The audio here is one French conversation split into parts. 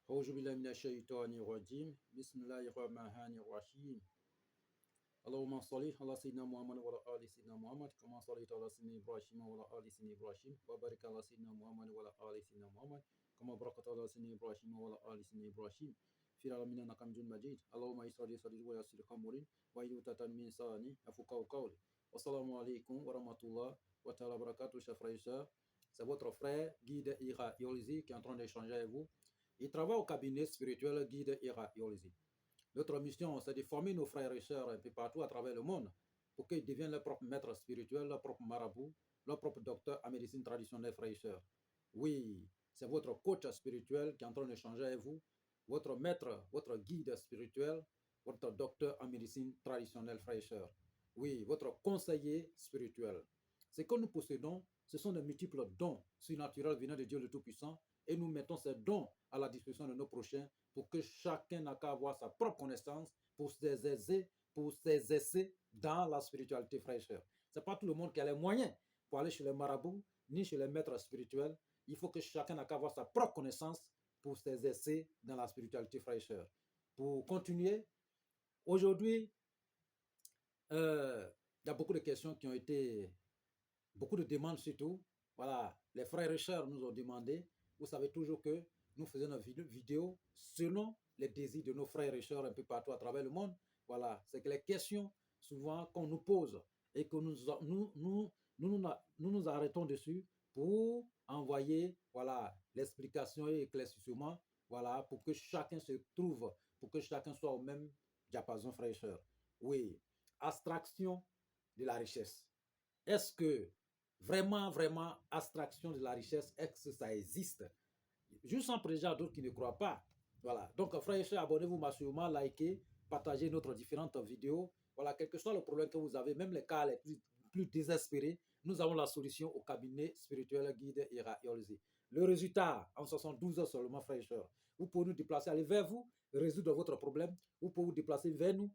أعوذ بالله من الشيطان الرجيم بسم الله الرحمن الرحيم اللهم صل على سيدنا محمد وعلى آل سيدنا محمد كما صليت على سيدنا إبراهيم وعلى آل سيدنا إبراهيم وبارك على سيدنا محمد وعلى آل سيدنا محمد كما باركت على سيدنا إبراهيم وعلى آل سيدنا إبراهيم في العالمين إنك حميد مجيد اللهم يسر لي صدري ويسر لي أمري واحلل عقدة من لساني يفقهوا قولي والسلام عليكم ورحمة الله وتعالى وبركاته chers frères et sœurs. C'est votre frère Guide Ira Yolzi qui est en train d'échanger avec vous. Il travaille au cabinet spirituel Guide Ira Yolzi. Notre mission, c'est de former nos frères et sœurs un peu partout à travers le monde pour qu'ils deviennent leurs propres maîtres spirituels, leurs propres marabouts, leurs propres docteurs en médecine traditionnelle, frères et sœurs. Oui, c'est votre coach spirituel qui est en train d'échanger avec vous, votre maître, votre guide spirituel, votre docteur en médecine traditionnelle, frères et sœurs. Oui, votre conseiller spirituel. Ce que nous possédons, ce sont de multiples dons surnaturels venant de Dieu le Tout-Puissant et nous mettons ces dons à la disposition de nos prochains pour que chacun n'a qu'à avoir sa propre connaissance pour s'exercer dans la spiritualité, frères et sœurs. Ce n'est pas tout le monde qui a les moyens pour aller chez les marabouts, ni chez les maîtres spirituels. Il faut que chacun n'a qu'à avoir sa propre connaissance pour s'exercer dans la spiritualité, frères et sœurs. Pour continuer, aujourd'hui, il y a beaucoup de questions qui ont été, beaucoup de demandes surtout. Voilà, les frères et sœurs nous ont demandé, vous savez toujours que nous faisons nos vidéos selon les désirs de nos frères et sœurs un peu partout à travers le monde. Voilà, c'est que les questions souvent qu'on nous pose et que nous arrêtons dessus pour envoyer voilà, l'explication et l'éclaircissement voilà, pour que chacun se trouve, pour que chacun soit au même diapason, frères et sœurs. Oui, abstraction de la richesse. Est-ce que vraiment, abstraction de la richesse, est-ce que ça existe? Juste en président d'autres qui ne croient pas. Voilà. Donc, frères et sœurs, abonnez-vous massivement, likez, partagez notre différentes vidéos. Voilà, quel que soit le problème que vous avez, même les cas les plus désespérés, nous avons la solution au cabinet spirituel Guide Ira Yolzi. Le résultat, en 72 heures seulement, frères et sœurs. Vous pouvez nous déplacer, aller vers vous, résoudre votre problème. Vous pouvez vous déplacer vers nous,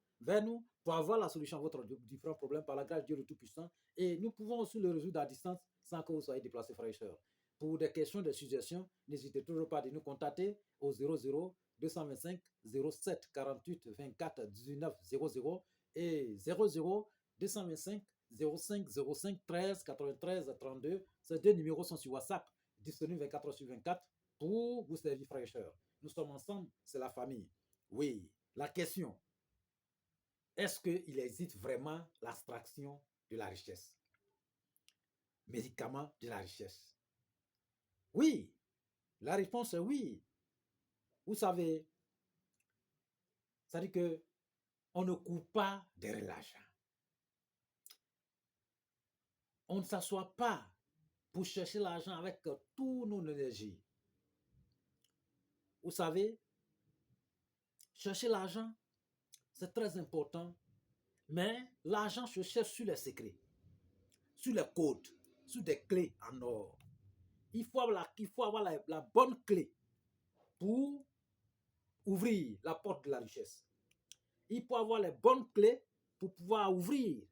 pour avoir la solution à votre différents problèmes par la grâce de Dieu le Tout-Puissant. Et nous pouvons aussi le résoudre à distance sans que vous soyez déplacés, frères et sœurs. Pour des questions, des suggestions, n'hésitez toujours pas à nous contacter au 00 225 07 48 24 19 00 et 00 225 05 05 13 93 32. Ces deux numéros sont sur WhatsApp, disponibles 24 heures sur 24 pour vous servir, frères et sœurs. Nous sommes ensemble, c'est la famille. Oui, la question, est-ce qu'il existe vraiment l'abstraction de la richesse? Médicament de la richesse? Oui, la réponse est oui. Vous savez, ça dit que on ne court pas derrière l'argent. On ne s'assoit pas pour chercher l'argent avec toute nos énergies. Vous savez, chercher l'argent, c'est très important, mais l'argent se cherche sur les secrets, sur les codes, sur des clés en or. Il faut avoir la bonne clé pour ouvrir la porte de la richesse. Il faut avoir les bonnes clés pour pouvoir ouvrir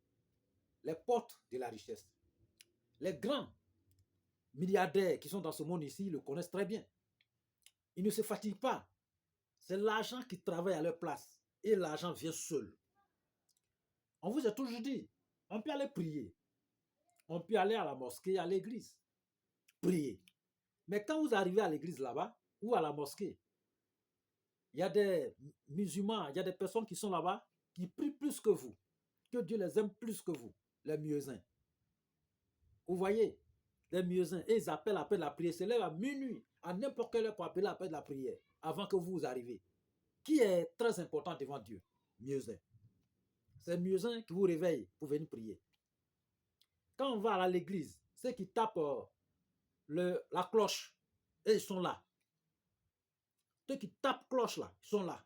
les portes de la richesse. Les grands milliardaires qui sont dans ce monde ici le connaissent très bien. Ils ne se fatiguent pas. C'est l'argent qui travaille à leur place et l'argent vient seul. On vous a toujours dit, on peut aller prier, on peut aller à la mosquée, à l'église, prier. Mais quand vous arrivez à l'église là-bas ou à la mosquée, il y a des musulmans, il y a des personnes qui sont là-bas qui prient plus que vous, que Dieu les aime plus que vous, les muezzins. Vous voyez, les muezzins, ils appellent la prière, c'est là à minuit, à n'importe quelle heure pour appeler l'appel de la prière, avant que vous arriviez. Qui est très important devant Dieu? Muezzin. C'est muezzin qui vous réveille pour venir prier. Quand on va à l'église, ceux qui tapent la cloche, et ils sont là. Ceux qui tapent cloche là, ils sont là.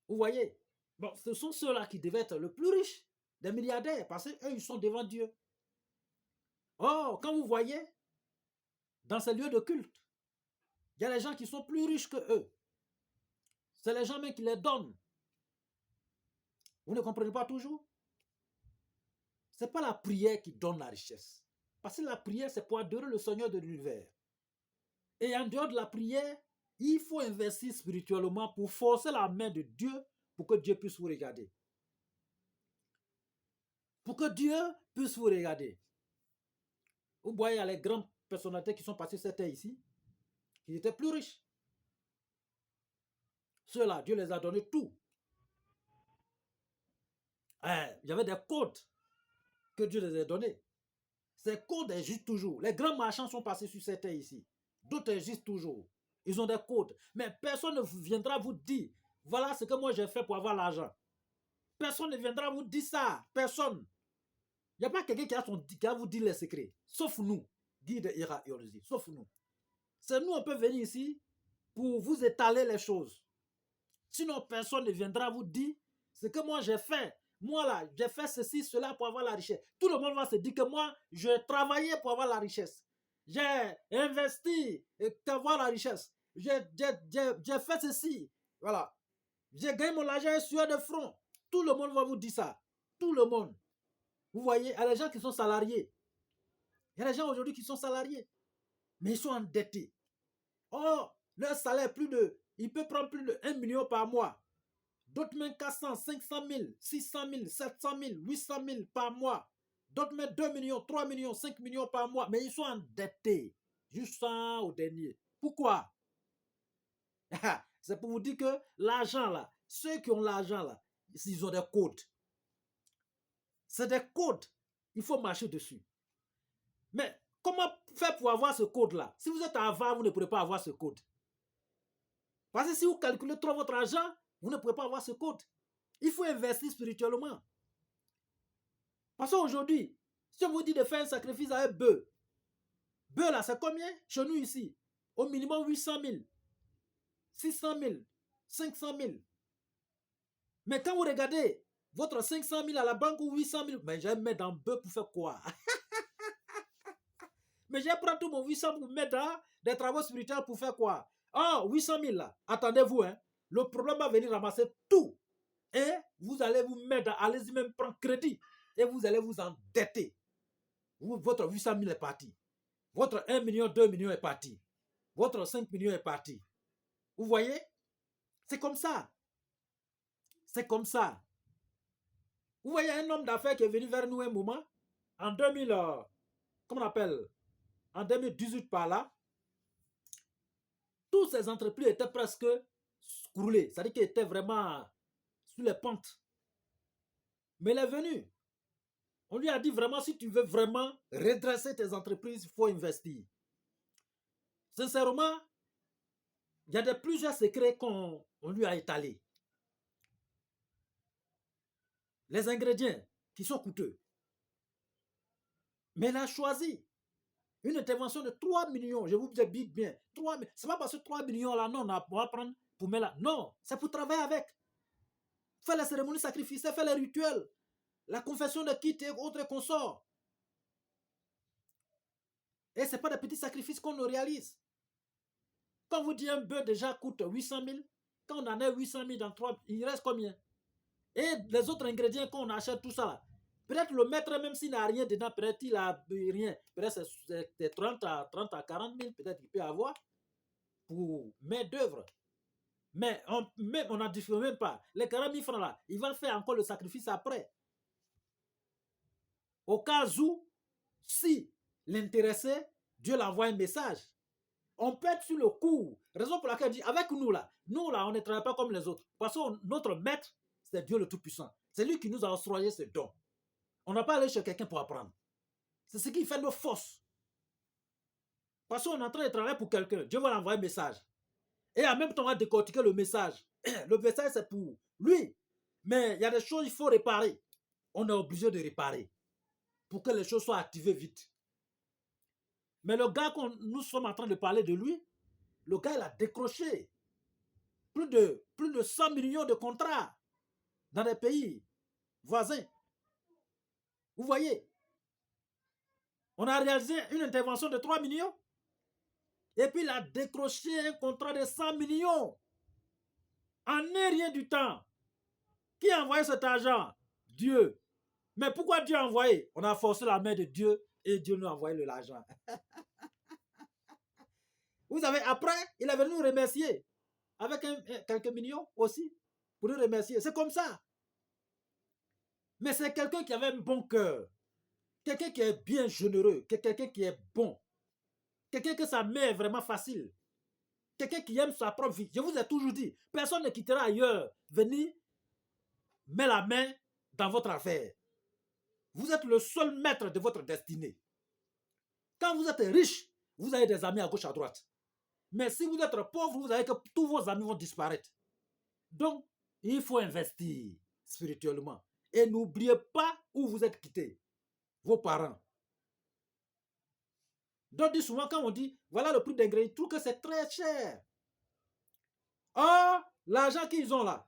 Vous voyez? Bon, ce sont ceux-là qui devaient être le plus riches, des milliardaires, parce qu'eux, ils sont devant Dieu. Or, quand vous voyez, dans ces lieux de culte, il y a des gens qui sont plus riches que eux. C'est les gens même qui les donnent. Vous ne comprenez pas toujours? Ce n'est pas la prière qui donne la richesse. Parce que la prière, c'est pour adorer le Seigneur de l'univers. Et en dehors de la prière, Il faut investir spirituellement pour forcer la main de Dieu pour que Dieu puisse vous regarder. Pour que Dieu puisse vous regarder. Vous voyez, il y a les grandes personnalités qui sont passées cette terre ici, qui étaient plus riches. Ceux-là, Dieu les a donné tout. Il y avait des codes que Dieu les a donnés. Ces codes existent toujours. Les grands marchands sont passés sur cette terre ici. D'autres existent toujours. Ils ont des codes. Mais personne ne viendra vous dire, voilà ce que moi j'ai fait pour avoir l'argent. Personne ne viendra vous dire ça. Personne. Il n'y a pas quelqu'un qui va vous dire les secrets. Sauf nous, guide Ira et Orzi. Sauf nous. C'est nous, on peut venir ici pour vous étaler les choses. Sinon, personne ne viendra vous dire ce que moi j'ai fait. Moi là, j'ai fait ceci, cela pour avoir la richesse. Tout le monde va se dire que moi, j'ai travaillé pour avoir la richesse. J'ai investi pour avoir la richesse. J'ai fait ceci. Voilà. J'ai gagné mon argent sur de front. Tout le monde va vous dire ça. Tout le monde. Vous voyez, il y a des gens qui sont salariés. Il y a des gens aujourd'hui qui sont salariés. Mais ils sont endettés. Oh, leur salaire il peut prendre plus de 1 million par mois. D'autres mettent 400, 500 000, 600 000, 700 000, 800 000 par mois. D'autres mettent 2 millions, 3 millions, 5 millions par mois. Mais ils sont endettés. Jusqu'au au dernier. Pourquoi? C'est pour vous dire que l'argent là, ceux qui ont l'argent là, ils ont des codes. C'est des codes. Il faut marcher dessus. Mais comment faire pour avoir ce code-là? Si vous êtes avare, vous ne pourrez pas avoir ce code. Parce que si vous calculez trop votre argent, vous ne pourrez pas avoir ce code. Il faut investir spirituellement. Parce qu'aujourd'hui, si on vous dit de faire un sacrifice à un bœuf, bœuf là, c'est combien? Chez nous ici, au minimum 800 000, 600 000, 500 000. Mais quand vous regardez votre 500 000 à la banque ou 800 000, mais je vais mettre dans bœuf pour faire quoi? Mais je vais prendre tout mon 800 pour mettre dans des travaux spirituels pour faire quoi? Ah, 800 000 là, attendez-vous, hein. Le problème va venir ramasser tout. Et vous allez vous mettre, allez-y même prendre crédit. Et vous allez vous endetter. Votre 800 000 est parti. Votre 1 million, 2 millions est parti. Votre 5 millions est parti. Vous voyez? C'est comme ça. C'est comme ça. Vous voyez un homme d'affaires qui est venu vers nous un moment, en 2000, comment on appelle? En 2018 par là, toutes ces entreprises étaient presque coulées. C'est-à-dire qu'elles étaient vraiment sur les pentes. Mais il est venu. On lui a dit vraiment, si tu veux vraiment redresser tes entreprises, il faut investir. Sincèrement, il y a plusieurs secrets qu'on lui a étalés. Les ingrédients qui sont coûteux. Mais il a choisi une intervention de 3 millions. Je vous dis bien. Ce n'est pas parce que 3 millions là, non, on va prendre pour mettre là. Non, c'est pour travailler avec. Faire les cérémonies sacrificielles, faire les rituels. La confession de quitte et autres consorts. Et ce n'est pas des petits sacrifices qu'on réalise. Quand vous dites un bœuf déjà coûte 800 000, quand on en a 800 000 dans 3, il reste combien? Et les autres ingrédients qu'on achète, tout ça là. Peut-être le maître, même s'il n'a rien dedans, peut-être il n'a rien. Peut-être c'est 30 à 40 000, peut-être qu'il peut avoir pour main d'œuvre. Mais on n'en diffère même pas. Les 40 000 francs là, il va faire encore le sacrifice après. Au cas où, si l'intéressé, Dieu l'envoie un message. On peut être sur le coup. Raison pour laquelle je dis, avec nous là, on ne travaille pas comme les autres. Parce que notre maître, c'est Dieu le Tout-Puissant. C'est lui qui nous a octroyé ce don. On n'a pas allé chez quelqu'un pour apprendre. C'est ce qui fait nos forces. Parce qu'on est en train de travailler pour quelqu'un. Dieu va l'envoyer un message. Et en même temps, on va décortiquer le message. Le message, c'est pour lui. Mais il y a des choses qu'il faut réparer. On est obligé de réparer. Pour que les choses soient activées vite. Mais le gars nous sommes en train de parler de lui, le gars, il a décroché plus de 100 millions de contrats dans des pays voisins. Vous voyez, on a réalisé une intervention de 3 millions et puis il a décroché un contrat de 100 millions en un rien du temps. Qui a envoyé cet argent? Dieu. Mais pourquoi Dieu a envoyé? On a forcé la main de Dieu et Dieu nous a envoyé l'argent. Vous avez, après, il est venu nous remercier avec quelques millions aussi pour nous remercier. C'est comme ça. Mais c'est quelqu'un qui avait un bon cœur. Quelqu'un qui est bien généreux. Quelqu'un qui est bon. Quelqu'un que sa main est vraiment facile. Quelqu'un qui aime sa propre vie. Je vous ai toujours dit, personne ne quittera ailleurs. Venez, met la main dans votre affaire. Vous êtes le seul maître de votre destinée. Quand vous êtes riche, vous avez des amis à gauche, à droite. Mais si vous êtes pauvre, vous savez que tous vos amis vont disparaître. Donc, il faut investir spirituellement. Et n'oubliez pas où vous êtes quitté. Vos parents. Donc, souvent, quand on dit, voilà le prix d'ingrédients, je trouve que c'est très cher. Or, l'argent qu'ils ont là,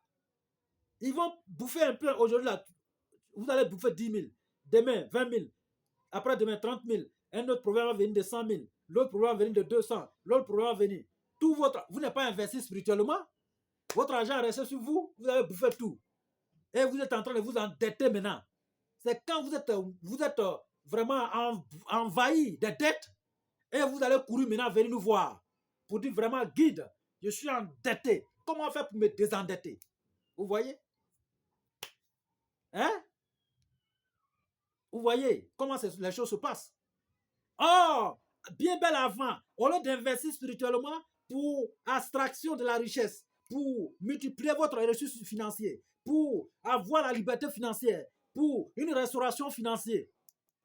ils vont bouffer un peu aujourd'hui, là, vous allez bouffer 10 000, demain 20 000, après-demain 30 000, un autre programme va venir de 100 000, l'autre programme va venir de 200, l'autre programme va venir. Tout votre, vous n'êtes pas investi spirituellement, votre argent reste sur vous, vous avez bouffé tout. Et vous êtes en train de vous endetter maintenant. C'est quand vous êtes vraiment envahi des dettes et vous allez courir maintenant venir nous voir pour dire vraiment, guide, je suis endetté. Comment faire pour me désendetter? Vous voyez? Hein? Vous voyez comment les choses se passent? Oh, bien bel avant, au lieu d'investir spirituellement pour abstraction de la richesse, pour multiplier votre ressource financière, pour avoir la liberté financière, pour une restauration financière.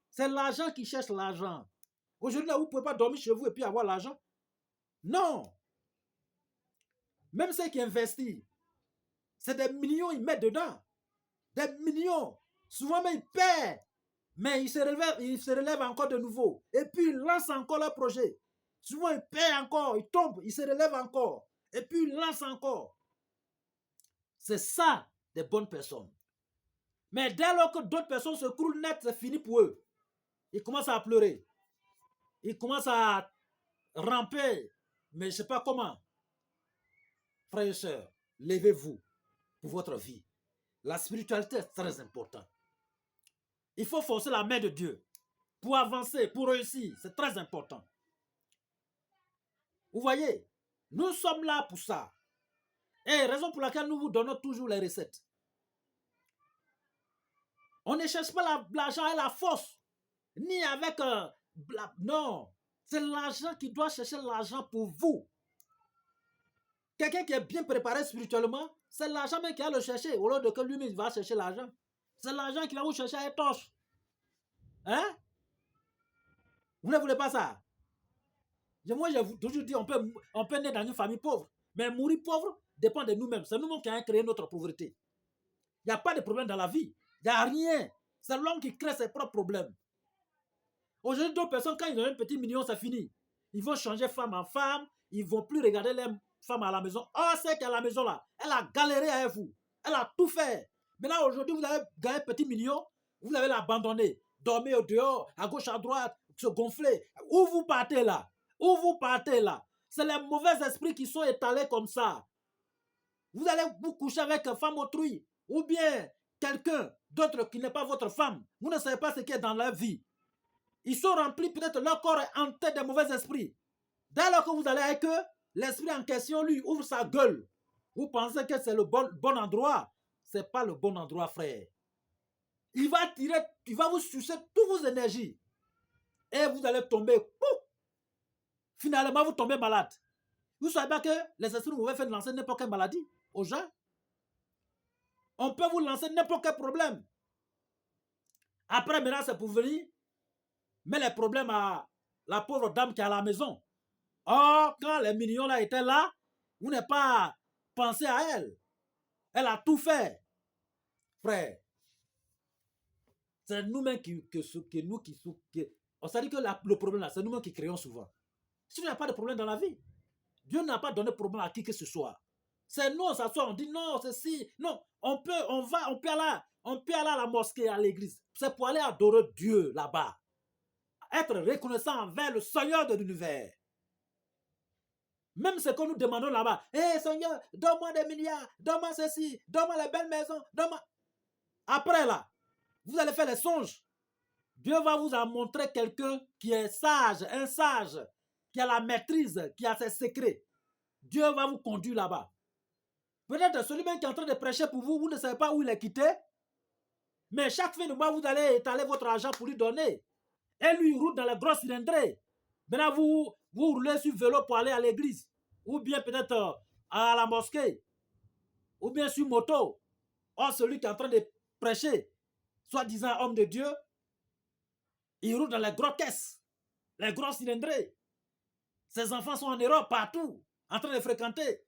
C'est l'argent qui cherche l'argent. Aujourd'hui, vous ne pouvez pas dormir chez vous et puis avoir l'argent. Non. Même ceux qui investissent, c'est des millions ils mettent dedans. Des millions. Souvent même ils perdent. Mais ils se relèvent encore de nouveau. Et puis ils lancent encore leur projet. Souvent ils perdent encore, ils tombent, ils se relèvent encore. Et puis ils lancent encore. C'est ça des bonnes personnes. Mais dès lors que d'autres personnes se croulent net, c'est fini pour eux. Ils commencent à pleurer. Ils commencent à ramper. Mais je ne sais pas comment. Frères et sœurs, levez-vous pour votre vie. La spiritualité est très importante. Il faut forcer la main de Dieu pour avancer, pour réussir. C'est très important. Vous voyez, nous sommes là pour ça. Et raison pour laquelle nous vous donnons toujours les recettes. On ne cherche pas l'argent et la force, ni avec... non, c'est l'argent qui doit chercher l'argent pour vous. Quelqu'un qui est bien préparé spirituellement, c'est l'argent même qui va le chercher, au lieu de que lui-même va chercher l'argent. C'est l'argent qui va vous chercher à étanche. Hein? Vous ne voulez pas ça? Moi, je vous toujours dit, on peut naître dans une famille pauvre, mais mourir pauvre dépend de nous-mêmes. C'est nous-mêmes qui avons créé notre pauvreté. Il n'y a pas de problème dans la vie. Il n'y a rien. C'est l'homme qui crée ses propres problèmes. Aujourd'hui, d'autres personnes, quand ils ont un petit million, c'est fini. Ils vont changer femme en femme. Ils ne vont plus regarder les femmes à la maison. Oh, c'est qu'à la maison, là, elle a galéré avec vous. Elle a tout fait. Maintenant, aujourd'hui, vous avez gagné un petit million. Vous allez l'abandonner. Dormir au dehors, à gauche, à droite, se gonfler. Où vous partez là? Où vous partez là? C'est les mauvais esprits qui sont étalés comme ça. Vous allez vous coucher avec une femme autrui. Ou bien quelqu'un d'autre qui n'est pas votre femme. Vous ne savez pas ce qui est dans leur vie. Ils sont remplis, peut-être leur corps est hanté des mauvais esprits. Dès lors que vous allez avec eux, l'esprit en question, lui, ouvre sa gueule. Vous pensez que c'est le bon endroit. Ce n'est pas le bon endroit, frère. Il va vous sucer toutes vos énergies. Et vous allez tomber. Pouf! Finalement, vous tombez malade. Vous ne savez pas que les esprits mauvais font lancer n'importe quelle maladie aux gens. On peut vous lancer n'importe quel problème. Après, maintenant, c'est pour venir mettre les problèmes à la pauvre dame qui est à la maison. Or, quand les millions là étaient là, vous n'avez pas pensé à elle. Elle a tout fait. Frère, c'est nous-mêmes on s'est dit que le problème là, c'est nous-mêmes qui créons souvent. Si il n'y a pas de problème dans la vie, Dieu n'a pas donné de problème à qui que ce soit. C'est nous, on s'assoit, on dit non, c'est si. Non, on peut aller à la mosquée, à l'église. C'est pour aller adorer Dieu là-bas. Être reconnaissant envers le Seigneur de l'univers. Même ce que nous demandons là-bas. Hé Seigneur, donne-moi des milliards, donne-moi ceci, donne-moi les belles maisons, donne-moi. Après là, vous allez faire les songes. Dieu va vous en montrer quelqu'un qui est sage, un sage, qui a la maîtrise, qui a ses secrets, Dieu va vous conduire là-bas. Peut-être celui même qui est en train de prêcher pour vous, vous ne savez pas où il est quitté. Mais chaque fin de mois, vous allez étaler votre argent pour lui donner. Et lui, il roule dans les grosses cylindrées. Maintenant, vous roulez sur vélo pour aller à l'église. Ou bien peut-être à la mosquée. Ou bien sur moto. Or, celui qui est en train de prêcher, soi-disant homme de Dieu, il roule dans les grosses caisses, les grosses cylindrées. Ses enfants sont en Europe, partout, en train de fréquenter.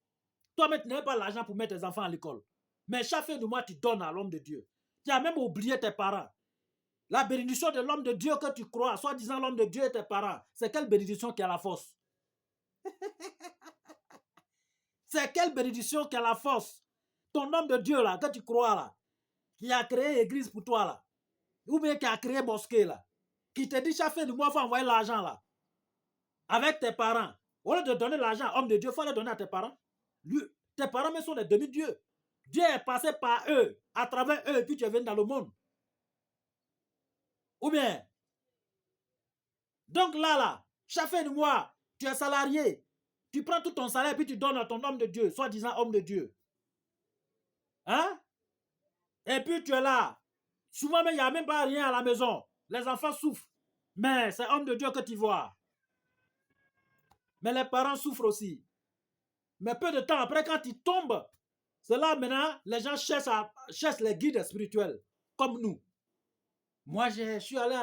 Toi-même, tu n'as pas l'argent pour mettre tes enfants à l'école. Mais chaque fin de mois, tu donnes à l'homme de Dieu. Tu as même oublié tes parents. La bénédiction de l'homme de Dieu que tu crois, soi-disant l'homme de Dieu et tes parents, c'est quelle bénédiction qui a la force? C'est quelle bénédiction qui a la force? Ton homme de Dieu là, que tu crois là, qui a créé église pour toi là, ou bien qui a créé mosquée là, qui te dit chaque fin de mois, il faut envoyer l'argent là, avec tes parents. Au lieu de donner l'argent à l'homme de Dieu, il faut le donner à tes parents. Lui, tes parents même sont des demi-dieux. Dieu est passé par eux, à travers eux, et puis tu es venu dans le monde. Ou bien, donc là, chaque fin de mois, tu es salarié, tu prends tout ton salaire et puis tu donnes à ton homme de Dieu, soi-disant homme de Dieu. Hein? Et puis tu es là. Souvent, il n'y a même pas rien à la maison. Les enfants souffrent. Mais c'est homme de Dieu que tu vois. Mais les parents souffrent aussi. Mais peu de temps après, quand ils tombent, c'est là maintenant, les gens cherchent les guides spirituels, comme nous. Moi, je suis allé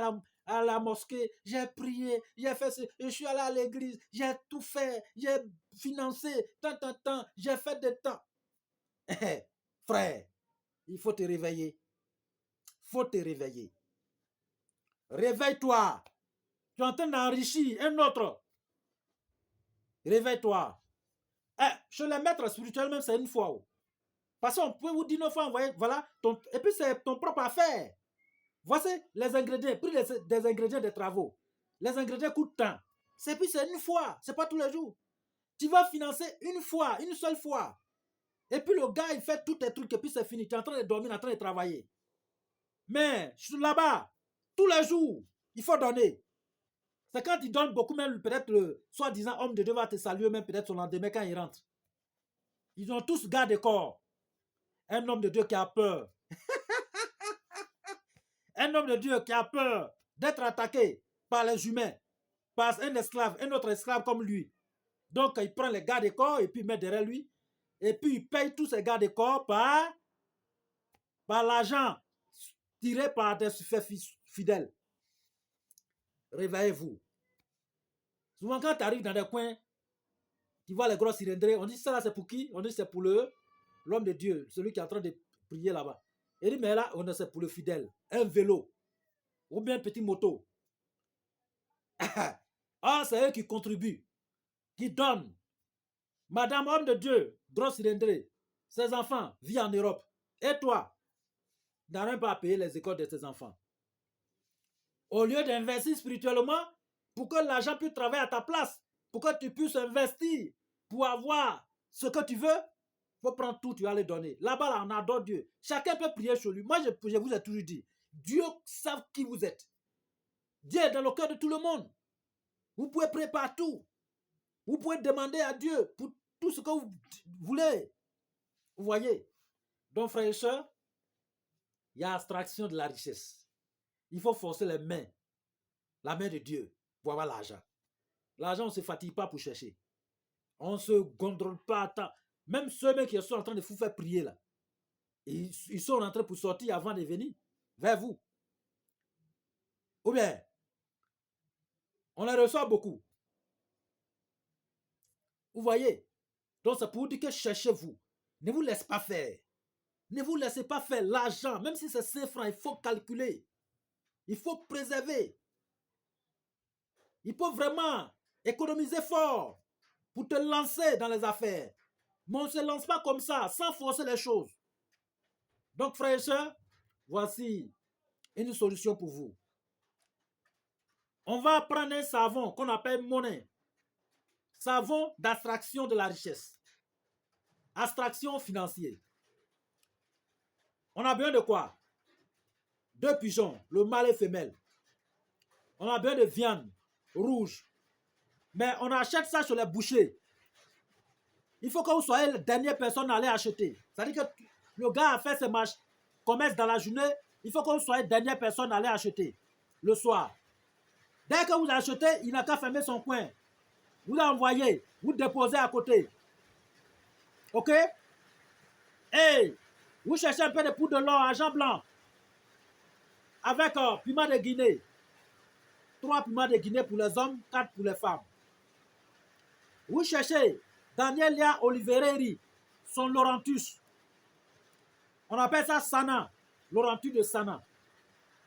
à la mosquée, j'ai prié, j'ai fait je suis allé à l'église, j'ai tout fait, j'ai financé, tant, j'ai fait des temps. Frère, il faut te réveiller. Il faut te réveiller. Réveille-toi. Tu es en train d'enrichir un autre. Réveille-toi. Chez les maîtres spirituels, même, c'est une fois. Parce qu'on peut vous dire une fois, voilà, et puis c'est ton propre affaire. Voici les ingrédients, prix des ingrédients des travaux. Les ingrédients coûtent tant. C'est une fois, c'est pas tous les jours. Tu vas financer une fois, une seule fois. Et puis le gars, il fait tous tes trucs et puis c'est fini. Tu es en train de dormir, en train de travailler. Mais je suis là-bas, tous les jours, il faut donner. C'est quand il donne beaucoup, même peut-être le soi-disant homme de Dieu va te saluer, même peut-être son lendemain quand il rentre. Ils ont tous garde corps. Un homme de Dieu qui a peur. Un homme de Dieu qui a peur d'être attaqué par les humains, par un esclave, un autre esclave comme lui. Donc, il prend les gardes-corps et puis il met derrière lui. Et puis, il paye tous ces gardes-corps par l'argent tiré par des fidèles. Réveillez-vous. Souvent, quand tu arrives dans des coins, tu vois les gros cylindrés, on dit ça là, c'est pour qui? On dit c'est pour l'homme de Dieu, celui qui est en train de prier là-bas. Il dit, mais là, on dit c'est pour le fidèle. Un vélo. Ou bien une petite moto. Ah, c'est eux qui contribuent, qui donnent. Madame homme de Dieu, gros cylindré, ses enfants vivent en Europe. Et toi, n'as même pas à payer les écoles de tes enfants. Au lieu d'investir spirituellement, pour que l'argent puisse travailler à ta place, pour que tu puisses investir, pour avoir ce que tu veux, il faut prendre tout, tu vas les donner. Là-bas, là, on adore Dieu. Chacun peut prier sur lui. Moi, je vous ai toujours dit, Dieu sait qui vous êtes. Dieu est dans le cœur de tout le monde. Vous pouvez prier partout. Vous pouvez demander à Dieu pour tout ce que vous voulez. Vous voyez? Donc, frères et sœurs, il y a abstraction de la richesse. Il faut forcer les mains, la main de Dieu, pour avoir l'argent. L'argent, on ne se fatigue pas pour chercher. On ne se gondole pas à temps. Même ceux qui sont en train de vous faire prier là, ils sont en train pour sortir avant de venir vers vous. Ou bien, on les reçoit beaucoup. Vous voyez? Donc, c'est pour vous dire que cherchez-vous. Ne vous laissez pas faire. Ne vous laissez pas faire l'argent. Même si c'est 5 francs, il faut calculer. Il faut préserver. Il faut vraiment économiser fort pour te lancer dans les affaires. Mais on ne se lance pas comme ça, sans forcer les choses. Donc, frères et sœurs, voici une solution pour vous. On va prendre un savon qu'on appelle monnaie. Savon d'abstraction de la richesse. Abstraction financière. On a besoin de quoi? 2 pigeons, le mâle et femelle. On a besoin de viande rouge. Mais on achète ça chez les bouchers. Il faut que vous soyez la dernière personne à aller acheter. C'est-à-dire que le gars a fait ses commerces dans la journée. Il faut que vous soyez la dernière personne à aller acheter le soir. Dès que vous achetez, il n'a qu'à fermer son coin. Vous l'envoyez, vous déposez à côté. OK? Et vous cherchez un peu de poudre de l'or, argent blanc. Avec piment de Guinée. 3 piments de Guinée pour les hommes, 4 pour les femmes. Vous cherchez Danielia Olivereri, son Laurentus. On appelle ça Sana, Laurentus de Sana.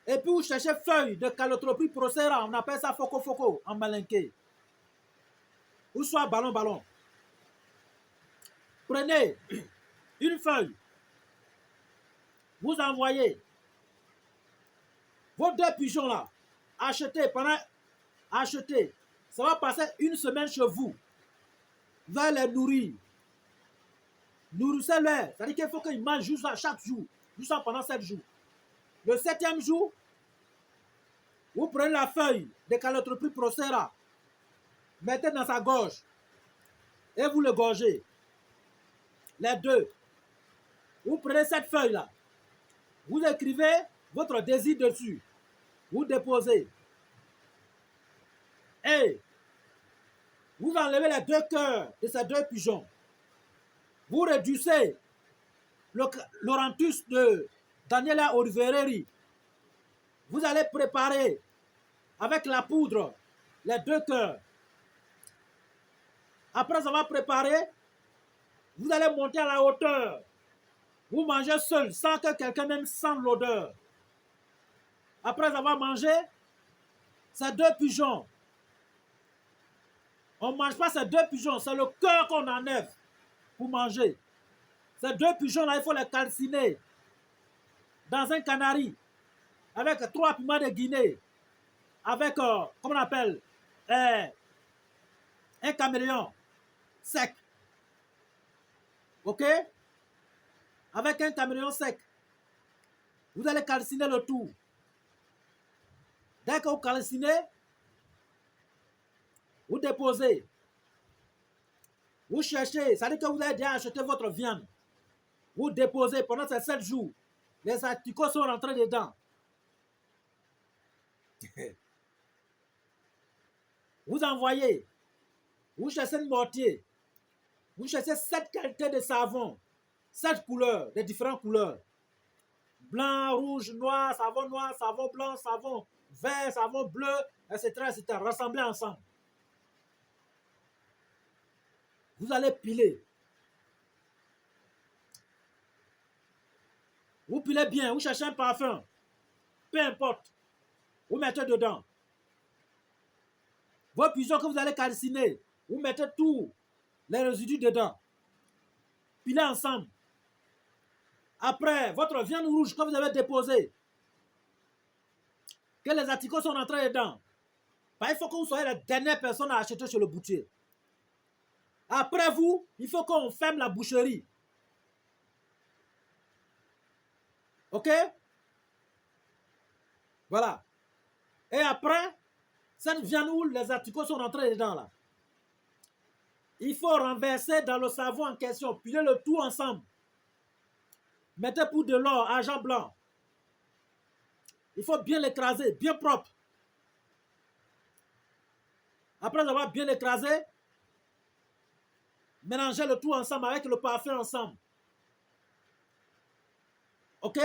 Et puis vous cherchez feuille de Calotropis procera, on appelle ça Foco Foco en malinqué. Ou soit ballon ballon. Prenez une feuille. Vous envoyez vos 2 pigeons là. Achetez. Ça va passer une semaine chez vous. Vous allez les nourrir. Nourrissez-les. C'est-à-dire qu'il faut qu'ils mangent juste chaque jour. Juste pendant 7 jours. Le 7e jour, vous prenez la feuille de Calotropis procera. Mettez dans sa gorge. Et vous le gorgez. Les 2. Vous prenez cette feuille-là. Vous écrivez votre désir dessus. Vous déposez. Et vous enlevez les 2 cœurs de ces 2 pigeons. Vous réduisez l'Aurantus de Daniela Olivereri. Vous allez préparer avec la poudre les 2 cœurs. Après avoir préparé, vous allez monter à la hauteur. Vous mangez seul, sans que quelqu'un même sente l'odeur. Après avoir mangé, ces 2 pigeons. On ne mange pas ces 2 pigeons, c'est le cœur qu'on enlève pour manger. Ces 2 pigeons-là, il faut les calciner dans un canari avec 3 piments de Guinée, avec, comment on appelle, un caméléon sec. OK? Avec un caméléon sec. Vous allez calciner le tout. Dès que vous calcinez, vous déposez. Vous cherchez, ça veut dire que vous avez déjà acheté votre viande. Vous déposez pendant ces 7 jours. Les articles sont rentrés dedans. Vous envoyez. Vous cherchez un mortier. Vous cherchez 7 qualités de savon. 7 couleurs, de différentes couleurs. Blanc, rouge, noir, savon blanc, savon vert, savon bleu, etc., etc. Rassemblés ensemble. Vous allez piler. Vous pilez bien, vous cherchez un parfum. Peu importe. Vous mettez dedans. Vos pigeons que vous allez calciner, vous mettez tous les résidus dedans. Pilez ensemble. Après, votre viande rouge que vous avez déposée, que les articles sont rentrés dedans, il faut que vous soyez la dernière personne à acheter chez le boucher. Après vous, il faut qu'on ferme la boucherie. OK? Voilà. Et après, cette viande où les articles sont rentrés dedans là, il faut renverser dans le savon en question, piler le tout ensemble. Mettez pour de l'or, argent blanc. Il faut bien l'écraser, bien propre. Après avoir bien écrasé, mélangez le tout ensemble avec le parfum ensemble. OK?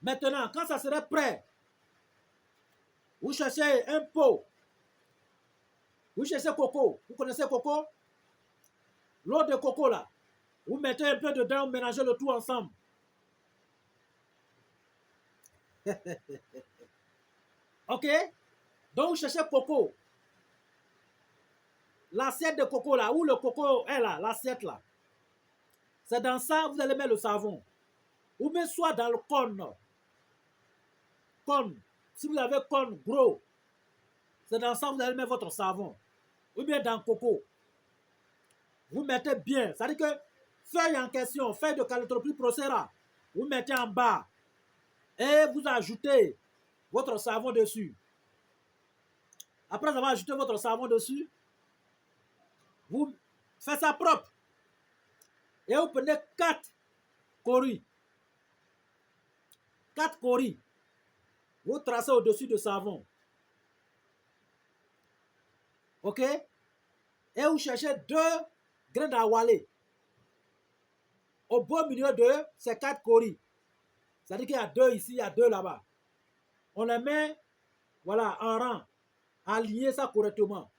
Maintenant, quand ça serait prêt, vous cherchez un pot. Vous cherchez coco. Vous connaissez coco? L'eau de coco là. Vous mettez un peu dedans, vous mélangez le tout ensemble. OK? Donc vous cherchez coco. L'assiette de coco là, où le coco est là, l'assiette là. C'est dans ça que vous allez mettre le savon. Ou bien soit dans le cône. Cône. Si vous avez cône gros, c'est dans ça que vous allez mettre votre savon. Ou bien dans le coco. Vous mettez bien. C'est-à-dire que feuille en question, feuille de Calotropis procera, vous mettez en bas. Et vous ajoutez votre savon dessus. Après avoir ajouté votre savon dessus, vous faites ça propre. Et vous prenez 4 coris. 4 coris. Vous tracez au-dessus du savon. OK? Et vous cherchez 2 grains d'awalé. Au beau milieu de ces 4 coris. C'est-à-dire qu'il y a 2 ici, il y a 2 là-bas. On les met, voilà, en rang. Aligner ça correctement.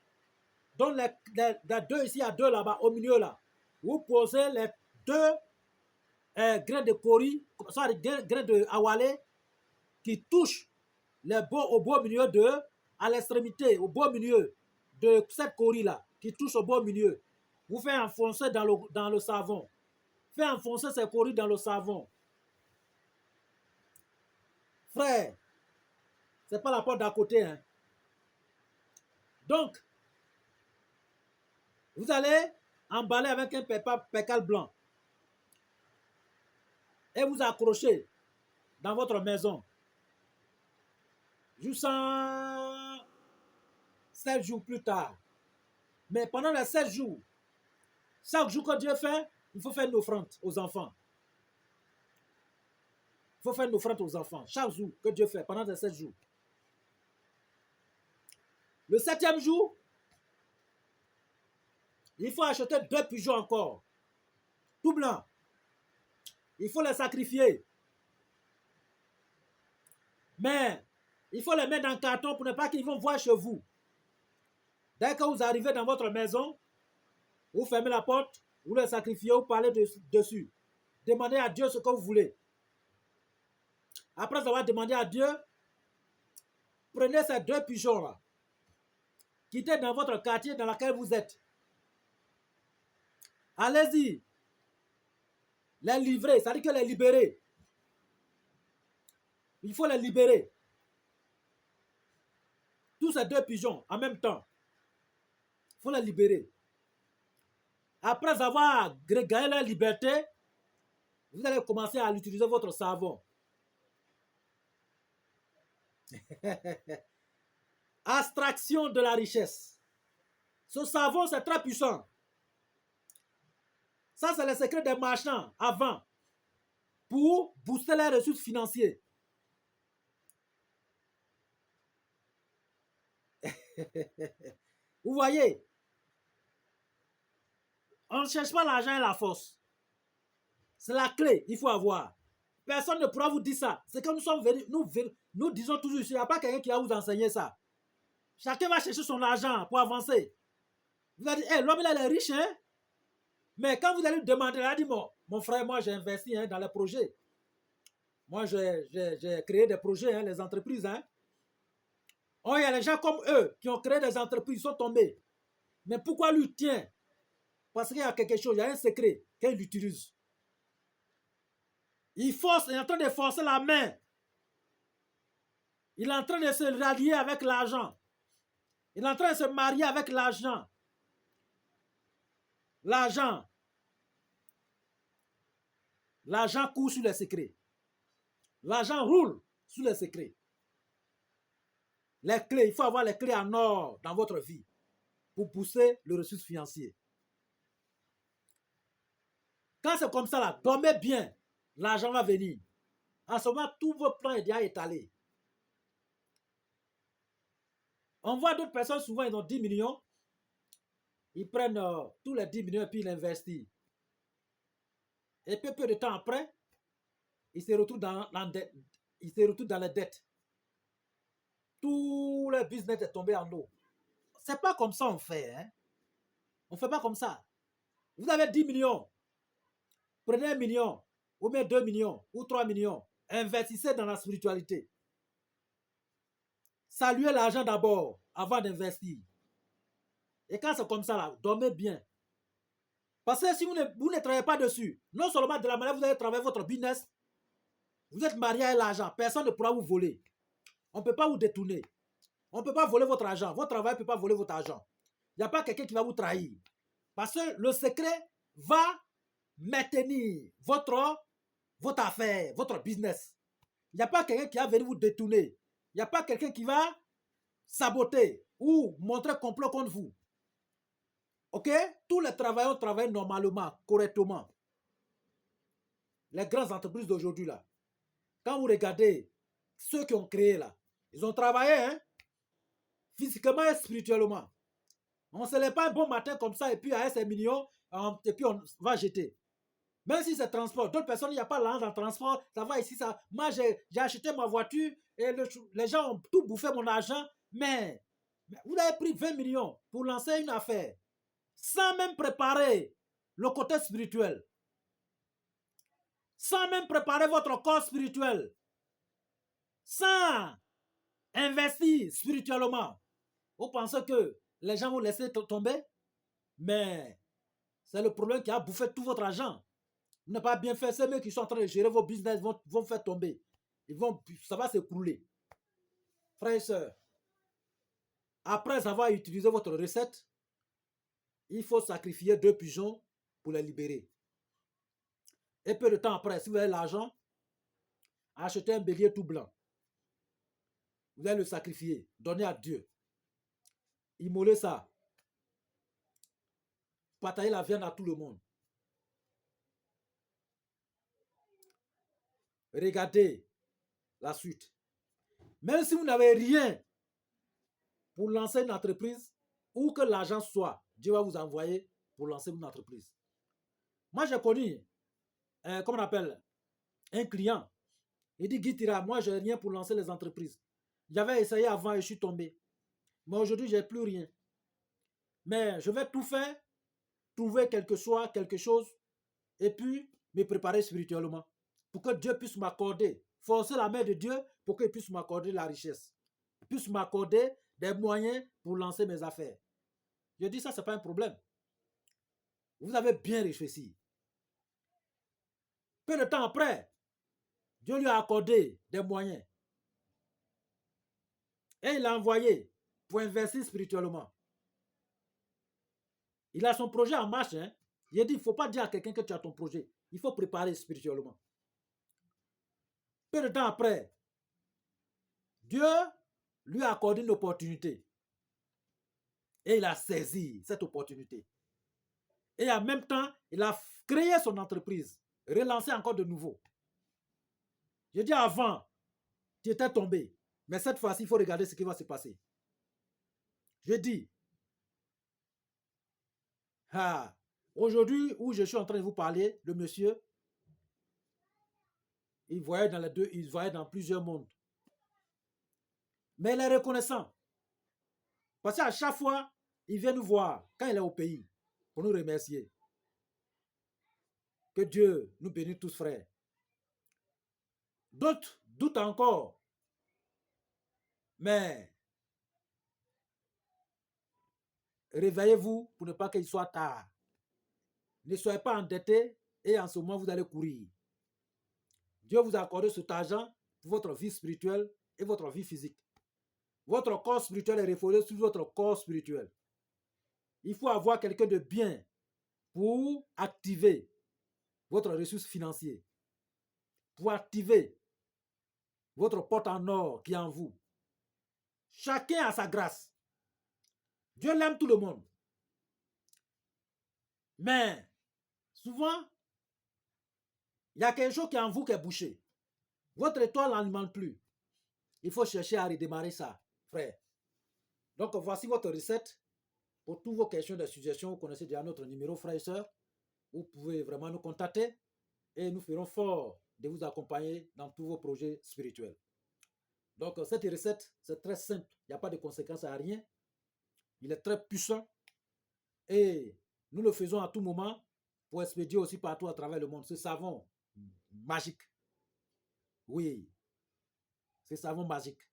Donc les 2 ici, il y a 2 là-bas, au milieu là. Vous posez les 2 grains de cori, soit des grains de awalé qui touchent au beau milieu à l'extrémité, au beau milieu de cette cori là, qui touche au beau milieu. Vous faites enfoncer dans le savon. Faites enfoncer ces coris dans le savon. Frère, c'est pas la porte d'à côté, hein. Donc, vous allez emballer avec un pécal blanc et vous accrocher dans votre maison jusqu'à 7 jours plus tard. Mais pendant les 7 jours, chaque jour que Dieu fait, il faut faire une offrande aux enfants. Il faut faire une offrande aux enfants. Chaque jour que Dieu fait, pendant les 7 jours. Le 7e jour, il faut acheter 2 pigeons encore. Tout blanc. Il faut les sacrifier. Mais il faut les mettre dans le carton pour ne pas qu'ils vont voir chez vous. Dès que vous arrivez dans votre maison, vous fermez la porte, vous les sacrifiez, vous parlez dessus. Demandez à Dieu ce que vous voulez. Après avoir demandé à Dieu, prenez ces 2 pigeons-là. Quittez dans votre quartier dans lequel vous êtes. Allez-y. Les livrer, c'est-à-dire que les libérer. Il faut les libérer. Tous ces 2 pigeons en même temps. Il faut les libérer. Après avoir gagné leur liberté, vous allez commencer à utiliser votre savon. Abstraction de la richesse. Ce savon, c'est très puissant. Ça, c'est le secret des marchands avant pour booster les ressources financières. Vous voyez, on ne cherche pas l'argent et la force. C'est la clé, il faut avoir. Personne ne pourra vous dire ça. C'est que nous sommes venus, nous disons toujours ici, il n'y a pas quelqu'un qui va vous enseigner ça. Chacun va chercher son argent pour avancer. Vous allez dire, hey, l'homme il est riche, hein? Mais quand vous allez lui demander, il a dit, mon frère, moi j'ai investi dans les projets. Moi j'ai créé des projets, hein, les entreprises. Hein. Oh, il y a des gens comme eux qui ont créé des entreprises, ils sont tombés. Mais pourquoi lui tient? Parce qu'il y a quelque chose, il y a un secret qu'il utilise. Il est en train de forcer la main. Il est en train de se rallier avec l'argent. Il est en train de se marier avec l'argent. L'argent court sur les secrets. L'argent roule sur les secrets. Les clés, il faut avoir les clés en or dans votre vie pour pousser le ressources financier. Quand c'est comme ça, là, dormez bien. L'argent va venir. En ce moment, tous vos plans sont déjà étalés. On voit d'autres personnes, souvent, ils ont 10 millions. Ils prennent tous les 10 millions et puis ils investissent. Et peu de temps après, ils se retrouvent dans les dettes. Tout le business est tombé en eau. C'est pas comme ça on fait. Hein? On ne fait pas comme ça. Vous avez 10 millions. Prenez 1 million, ou même 2 millions, ou 3 millions. Investissez dans la spiritualité. Saluez l'argent d'abord, avant d'investir. Et quand c'est comme ça, là, dormez bien. Parce que si vous ne travaillez pas dessus, non seulement de la manière vous allez travailler votre business, vous êtes marié à l'argent, personne ne pourra vous voler. On ne peut pas vous détourner. On ne peut pas voler votre argent. Votre travail ne peut pas voler votre argent. Il n'y a pas quelqu'un qui va vous trahir. Parce que le secret va maintenir votre affaire, votre business. Il n'y a pas quelqu'un qui va venir vous détourner. Il n'y a pas quelqu'un qui va saboter. ou montrer complot contre vous. Ok? Tous les travailleurs travaillent normalement, correctement. Les grandes entreprises d'aujourd'hui, là, quand vous regardez ceux qui ont créé, là, ils ont travaillé, hein, physiquement et spirituellement. On ne se lève pas un bon matin comme ça et puis avec ces millions, et puis on va jeter. Même si c'est transport, d'autres personnes, il n'y a pas l'argent dans le transport, ça va ici, ça. Moi, j'ai acheté ma voiture et les gens ont tout bouffé mon argent, mais vous avez pris 20 millions pour lancer une affaire sans même préparer le côté spirituel, sans même préparer votre corps spirituel, sans investir spirituellement. Vous pensez que les gens vont laisser tomber? Mais c'est le problème qui a bouffé tout votre argent. Vous n'avez pas bien fait. Ces mecs qui sont en train de gérer vos business vont faire tomber. Ça va s'écrouler. Frères et sœurs, après avoir utilisé votre recette, il faut sacrifier 2 pigeons pour les libérer. Et peu de temps après, si vous avez l'argent, achetez un bélier tout blanc. Vous allez le sacrifier, donner à Dieu. Immoler ça. Partager la viande à tout le monde. Regardez la suite. Même si vous n'avez rien pour lancer une entreprise, où que l'argent soit, Dieu va vous envoyer pour lancer une entreprise. Moi, j'ai connu, comment on appelle, un client. Il dit, Guy Tira, moi, je n'ai rien pour lancer les entreprises. J'avais essayé avant et je suis tombé. Mais aujourd'hui, je n'ai plus rien. Mais je vais tout faire, trouver quelque chose, et puis me préparer spirituellement. Pour que Dieu puisse m'accorder, forcer la main de Dieu pour qu'il puisse m'accorder la richesse. Puisse m'accorder des moyens pour lancer mes affaires. Je dis ça, ce n'est pas un problème. Vous avez bien réfléchi. Peu de temps après, Dieu lui a accordé des moyens. Et il l'a envoyé pour investir spirituellement. Il a son projet en marche. Hein? Il a dit, il ne faut pas dire à quelqu'un que tu as ton projet. Il faut préparer spirituellement. Peu de temps après, Dieu lui a accordé une opportunité. Et il a saisi cette opportunité. Et en même temps, il a créé son entreprise, relancé encore de nouveau. Je dis avant, tu étais tombé. Mais cette fois-ci, il faut regarder ce qui va se passer. Je dis, aujourd'hui où je suis en train de vous parler, le monsieur, il voyait dans plusieurs mondes. Mais il est reconnaissant. Parce qu'à chaque fois, il vient nous voir quand il est au pays pour nous remercier. Que Dieu nous bénisse tous, frères. D'autres doutent encore. Mais réveillez-vous pour ne pas qu'il soit tard. Ne soyez pas endettés et en ce moment, vous allez courir. Dieu vous a accordé cet argent pour votre vie spirituelle et votre vie physique. Votre corps spirituel est reposé sur votre corps spirituel. Il faut avoir quelqu'un de bien pour activer votre ressource financière, pour activer votre porte en or qui est en vous. Chacun a sa grâce. Dieu l'aime tout le monde. Mais souvent, il y a quelque chose qui est en vous qui est bouché. Votre étoile n'alimente plus. Il faut chercher à redémarrer ça, frère. Donc, voici votre recette. Pour toutes vos questions de suggestions, vous connaissez déjà notre numéro, frères et sœurs. Vous pouvez vraiment nous contacter et nous ferons fort de vous accompagner dans tous vos projets spirituels. Donc, cette recette, c'est très simple. Il n'y a pas de conséquences à rien. Il est très puissant et nous le faisons à tout moment pour expédier aussi partout à travers le monde. Ce savon magique. Oui, c'est savon magique.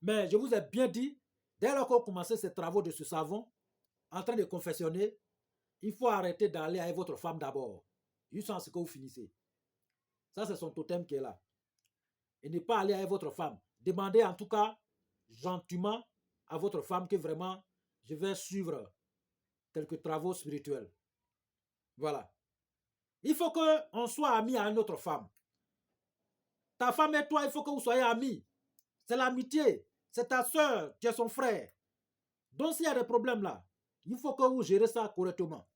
Mais je vous ai bien dit, dès lors qu'on commence ces travaux de ce savon, en train de confectionner, il faut arrêter d'aller avec votre femme d'abord. Juste en ce que vous finissez. Ça, c'est son totem qui est là. Et ne pas aller avec votre femme. Demandez en tout cas gentiment à votre femme que vraiment, je vais suivre quelques travaux spirituels. Voilà. Il faut qu'on soit amis à une autre femme. Ta femme et toi, il faut que vous soyez amis. C'est l'amitié. C'est ta soeur, tu es son frère. Donc, s'il y a des problèmes là, il faut que vous gérez ça correctement.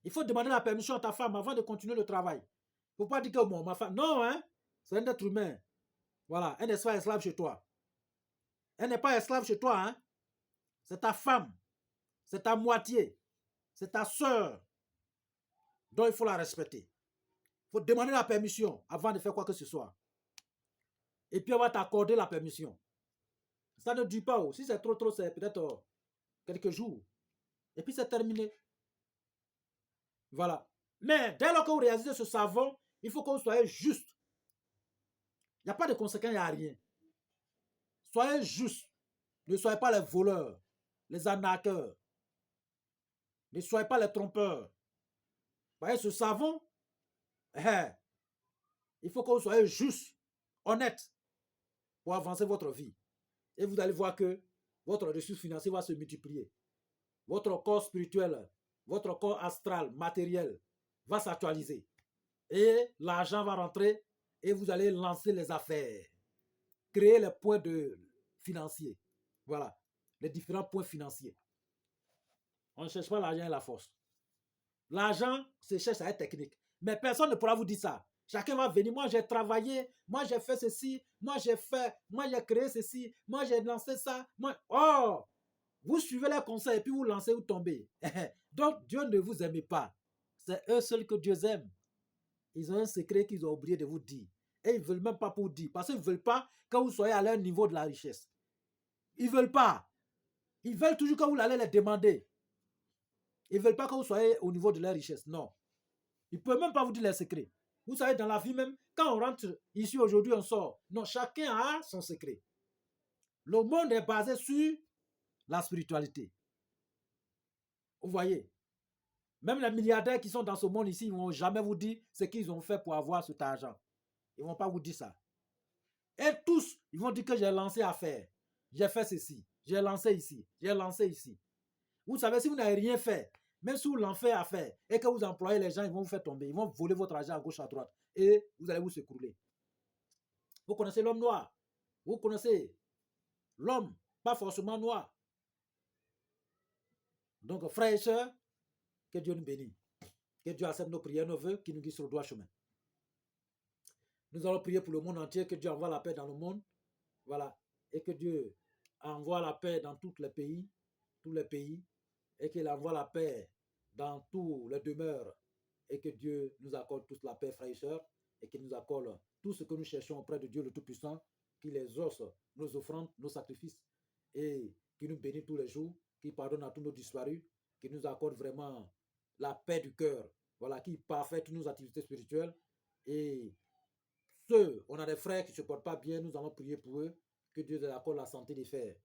Il faut demander la permission à ta femme avant de continuer le travail. Il ne faut pas dire que bon, ma femme. Non, hein? C'est un être humain. Voilà, elle n'est pas esclave chez toi. Elle n'est pas esclave chez toi, hein? C'est ta femme. C'est ta moitié. C'est ta soeur. Donc, il faut la respecter. Il faut demander la permission avant de faire quoi que ce soit. Et puis, on va t'accorder la permission. Ça ne dure pas. Si c'est trop, c'est peut-être quelques jours. Et puis, c'est terminé. Voilà. Mais dès lors que vous réalisez ce savon, il faut que vous soyez juste. Il n'y a pas de conséquences, il n'y a rien. Soyez juste. Ne soyez pas les voleurs, les arnaqueurs. Ne soyez pas les trompeurs. Vous voyez ce savon? Il faut que vous soyez juste, honnête, pour avancer votre vie. Et vous allez voir que votre ressource financière va se multiplier. Votre corps spirituel, votre corps astral, matériel, va s'actualiser. Et l'argent va rentrer et vous allez lancer les affaires. Créer les points financiers. Voilà, les différents points financiers. On ne cherche pas l'argent et la force. L'argent se cherche à être technique. Mais personne ne pourra vous dire ça. Chacun va venir. Moi, j'ai travaillé. Moi, j'ai fait ceci. Moi, j'ai fait. Moi, j'ai créé ceci. Moi, j'ai lancé ça. Moi... Oh! Vous suivez les conseils et puis vous lancez ou tombez. Donc, Dieu ne vous aime pas. C'est eux seuls que Dieu aime. Ils ont un secret qu'ils ont oublié de vous dire. Et ils ne veulent même pas pour vous dire. Parce qu'ils ne veulent pas que vous soyez à leur niveau de la richesse. Ils ne veulent pas. Ils veulent toujours que vous allez les demander. Ils ne veulent pas que vous soyez au niveau de leur richesse. Non. Ils ne peuvent même pas vous dire les secrets. Vous savez, dans la vie même, quand on rentre ici aujourd'hui, on sort. Non, chacun a son secret. Le monde est basé sur la spiritualité. Vous voyez, même les milliardaires qui sont dans ce monde ici, ils ne vont jamais vous dire ce qu'ils ont fait pour avoir cet argent. Ils ne vont pas vous dire ça. Et tous, ils vont dire que j'ai lancé à faire. J'ai fait ceci. J'ai lancé ici. J'ai lancé ici. Vous savez, si vous n'avez rien fait, même si vous lancez à faire et que vous employez les gens, ils vont vous faire tomber. Ils vont voler votre argent à gauche, à droite. Et vous allez vous écrouler. Vous connaissez l'homme noir. Vous connaissez l'homme, pas forcément noir. Donc, frères et sœurs, que Dieu nous bénisse. Que Dieu accepte nos prières, nos vœux, qui nous guide sur le droit chemin. Nous allons prier pour le monde entier, que Dieu envoie la paix dans le monde. Voilà. Et que Dieu envoie la paix dans tous les pays, et qu'il envoie la paix dans tous les demeures, et que Dieu nous accorde tous la paix, frères et sœurs, et qu'il nous accorde tout ce que nous cherchons auprès de Dieu le Tout-Puissant, qu'il exauce nos offrandes, nos sacrifices, et qu'il nous bénisse tous les jours, qu'il pardonne à tous nos disparus, qu'il nous accorde vraiment la paix du cœur, voilà, qui parfaite toutes nos activités spirituelles. Et on a des frères qui ne se portent pas bien, nous allons prier pour eux, que Dieu leur accorde la santé des frères.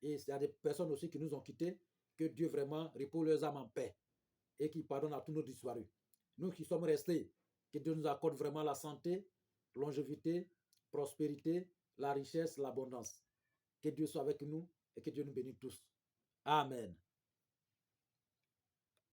Et il y a des personnes aussi qui nous ont quittés, que Dieu vraiment repose leurs âmes en paix et qui pardonne à tous nos disparus. Nous qui sommes restés, que Dieu nous accorde vraiment la santé, longévité, prospérité, la richesse, l'abondance. Que Dieu soit avec nous et que Dieu nous bénisse tous. Amen.